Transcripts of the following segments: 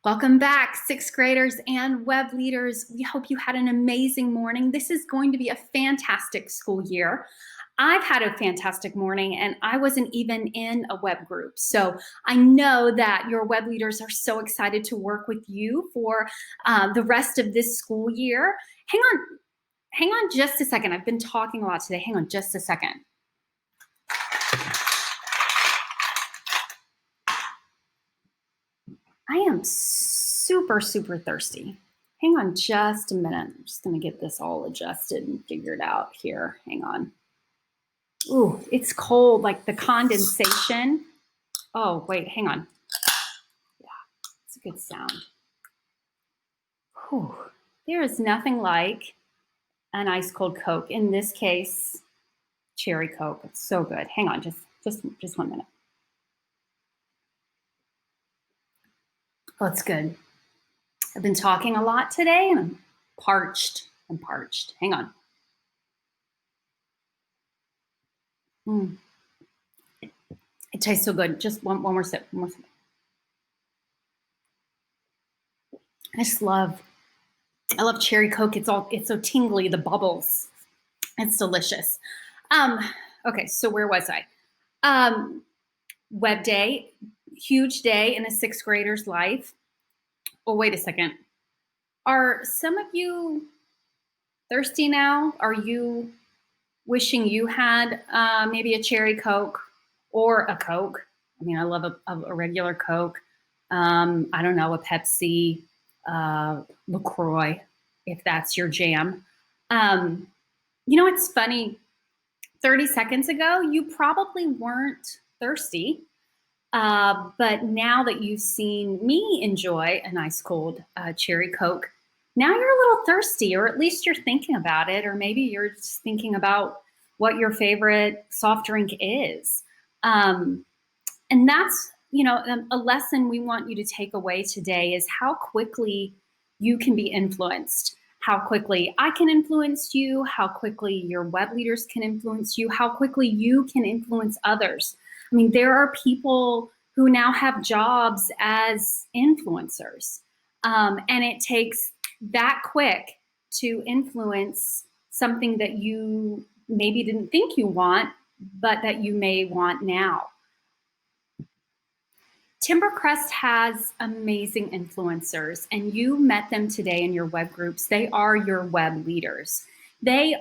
Welcome back, sixth graders and web leaders. We hope you had an amazing morning. This is going to be a fantastic school year. I've had a fantastic morning and I wasn't even in a web group. So I know that your web leaders are so excited to work with you for the rest of this school year. Hang on just a second. I've been talking a lot today. Hang on just a second. I am super thirsty. Hang on just a minute. I'm just going to get this all adjusted and figured out here. Hang on. Ooh, it's cold, like the condensation. Oh, wait, hang on. Yeah, it's a good sound. Whew. There is nothing like an ice cold Coke. In this case, cherry Coke. It's so good. Hang on, just 1 minute. Oh, it's good. I've been talking a lot today and I'm parched. Hang on. It tastes so good. Just one more sip. I love cherry Coke. It's so tingly, the bubbles. It's delicious. Okay, so where was I? Web day, huge day in a sixth grader's life. Oh, wait a second. Are some of you thirsty now? Are you wishing you had maybe a cherry Coke or a Coke? I mean, I love a regular Coke. I don't know, a Pepsi, LaCroix, if that's your jam. It's funny. 30 seconds ago, you probably weren't thirsty. But now that you've seen me enjoy a nice cold cherry Coke, now you're a little thirsty, or at least you're thinking about it, or maybe you're just thinking about what your favorite soft drink is. And that's, a lesson we want you to take away today is how quickly you can be influenced, how quickly I can influence you, how quickly your web leaders can influence you, how quickly you can influence others. I mean, there are people who now have jobs as influencers, and it takes that quick to influence something that you maybe didn't think you want, but that you may want now. Timbercrest has amazing influencers, and you met them today in your web groups. They are your web leaders. They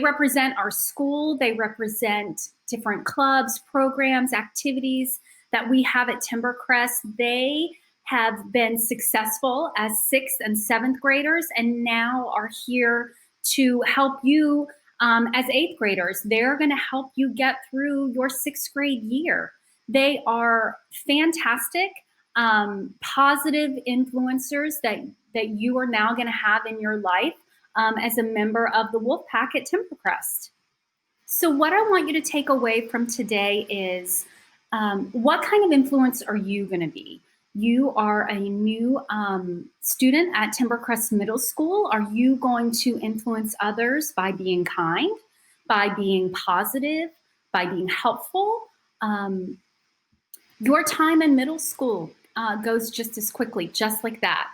represent our school. They represent different clubs, programs, activities that we have at Timbercrest. They have been successful as 6th and 7th graders and now are here to help you as 8th graders. They're going to help you get through your 6th grade year. They are fantastic, positive influencers that you are now going to have in your life as a member of the Wolf Pack at Timbercrest. So what I want you to take away from today is what kind of influence are you going to be? You are a new student at Timbercrest Middle School. Are you going to influence others by being kind, by being positive, by being helpful? Your time in middle school goes just as quickly, just like that.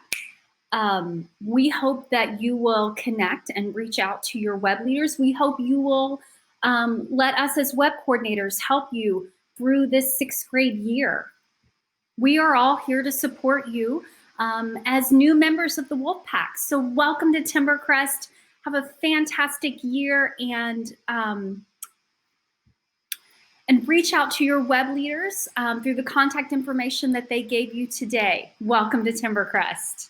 We hope that you will connect and reach out to your web leaders. We hope you will let us as web coordinators help you through this 6th grade year. We are all here to support you as new members of the Wolf Pack. So welcome to Timbercrest. Have a fantastic year and reach out to your web leaders through the contact information that they gave you today. Welcome to Timbercrest.